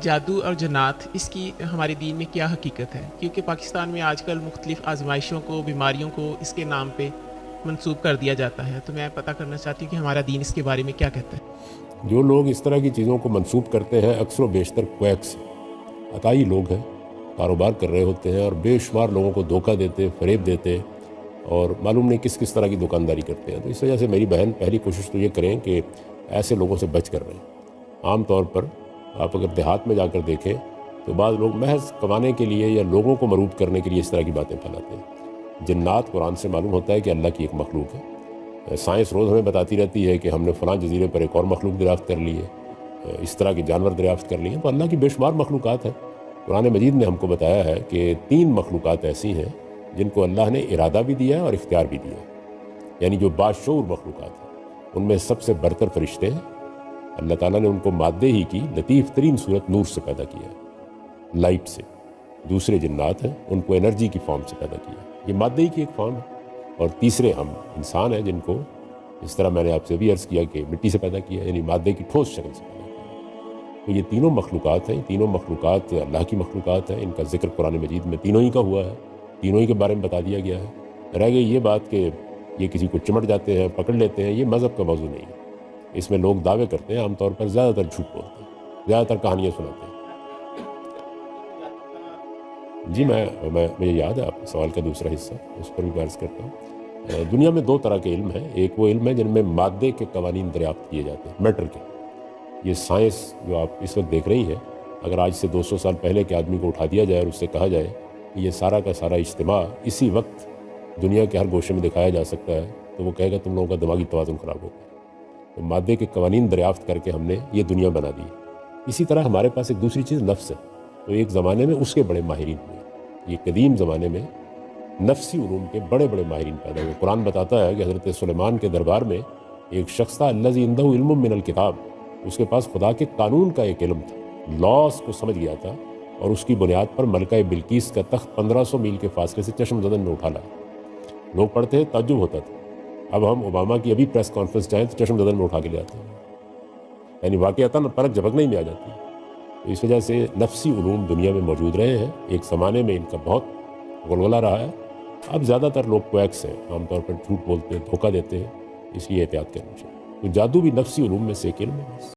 جادو اور جنات اس کی ہمارے دین میں کیا حقیقت ہے؟ کیونکہ پاکستان میں آج کل مختلف آزمائشوں کو، بیماریوں کو اس کے نام پہ منسوب کر دیا جاتا ہے، تو میں پتہ کرنا چاہتی ہوں کہ ہمارا دین اس کے بارے میں کیا کہتا ہے؟ جو لوگ اس طرح کی چیزوں کو منسوب کرتے ہیں اکثر و بیشتر کویکس عطائی لوگ ہیں، کاروبار کر رہے ہوتے ہیں اور بے شمار لوگوں کو دھوکہ دیتے، فریب دیتے اور معلوم نہیں کس کس طرح کی دکانداری کرتے ہیں۔ تو اس وجہ سے میری بہن پہلی کوشش تو یہ کریں کہ ایسے لوگوں سے بچ کر رہیں۔ عام طور پر آپ اگر دیہات میں جا کر دیکھیں تو بعض لوگ محض کمانے کے لیے یا لوگوں کو مروب کرنے کے لیے اس طرح کی باتیں پھیلاتے ہیں۔ جنات قرآن سے معلوم ہوتا ہے کہ اللہ کی ایک مخلوق ہے۔ سائنس روز ہمیں بتاتی رہتی ہے کہ ہم نے فلاں جزیرے پر ایک اور مخلوق دریافت کر لی ہے، اس طرح کے جانور دریافت کر لیے ہیں۔ تو اللہ کی بے شمار مخلوقات ہیں۔ قرآن مجید نے ہم کو بتایا ہے کہ 3 مخلوقات ایسی ہیں جن کو اللہ نے ارادہ بھی دیا ہے اور اختیار بھی دیا ہے، یعنی جو باشعور مخلوقات ہیں۔ ان میں سب سے برتر فرشتے ہیں۔ اللہ تعالیٰ نے ان کو مادے ہی کی لطیف ترین صورت نور سے پیدا کیا ہے، لائٹ سے۔ دوسرے جنات ہیں، ان کو انرجی کی فارم سے پیدا کیا ہے، یہ مادے ہی کی ایک فارم ہے۔ اور تیسرے ہم انسان ہیں جن کو اس طرح میں نے آپ سے بھی عرض کیا کہ مٹی سے پیدا کیا ہے، یعنی مادے کی ٹھوس شکل سے پیدا کیا ہے۔ تو یہ تینوں مخلوقات ہیں، تینوں مخلوقات اللہ کی مخلوقات ہیں۔ ان کا ذکر قرآن مجید میں تینوں ہی کا ہوا ہے، تینوں ہی کے بارے میں بتا دیا گیا ہے۔ رہ گئی یہ بات کہ یہ کسی کو چمٹ جاتے ہیں، پکڑ لیتے ہیں، یہ مذہب کا موضوع نہیں ہے۔ اس میں لوگ دعوے کرتے ہیں، عام طور پر زیادہ تر جھوٹ بولتے ہیں، زیادہ تر کہانیاں سناتے ہیں۔ جی مجھے یاد ہے آپ کے سوال کا دوسرا حصہ، اس پر بھی عرض کرتا ہوں۔ دنیا میں 2 طرح کے علم ہیں۔ ایک وہ علم ہے جن میں مادے کے قوانین دریافت کیے جاتے ہیں، میٹر کے۔ یہ سائنس جو آپ اس وقت دیکھ رہی ہیں، اگر آج سے 200 سال پہلے کے آدمی کو اٹھا دیا جائے اور اس سے کہا جائے کہ یہ سارا کا سارا اجتماع اسی وقت دنیا کے ہر گوشے میں دکھایا جا سکتا ہے، تو وہ کہے گا تم لوگوں کا دماغی توازن خراب ہو گیا۔ تو مادے کے قوانین دریافت کر کے ہم نے یہ دنیا بنا دی۔ اسی طرح ہمارے پاس ایک دوسری چیز نفس ہے۔ تو ایک زمانے میں اس کے بڑے ماہرین ہوئے، یہ قدیم زمانے میں نفسی علوم کے بڑے بڑے ماہرین پیدا ہوئے۔ قرآن بتاتا ہے کہ حضرت سلیمان کے دربار میں ایک شخص تھا، الذی عنده علم من الکتاب، اس کے پاس خدا کے قانون کا ایک علم تھا، لاس کو سمجھ گیا تھا، اور اس کی بنیاد پر ملکہ بلقیس کا تخت 1500 میل کے فاصلے سے چشم زدن میں اٹھا لایا۔ لوگ پڑھتے ہیں، تعجب ہوتا تھا۔ اب ہم اوباما کی ابھی پریس کانفرنس جائیں تو چشم زدن میں اٹھا کے لے آتے ہیں، یعنی واقعتاً پلک جھپکنے ہی میں آ جاتی ہے۔ تو اس وجہ سے نفسی علوم دنیا میں موجود رہے ہیں، ایک زمانے میں ان کا بہت غلغلہ رہا ہے۔ اب زیادہ تر لوگ کویکس ہیں، عام طور پر جھوٹ بولتے ہیں، دھوکہ دیتے ہیں، اس لیے احتیاط کرنی چاہیے۔ تو جادو بھی نفسی علوم میں سے ایک علم ہے۔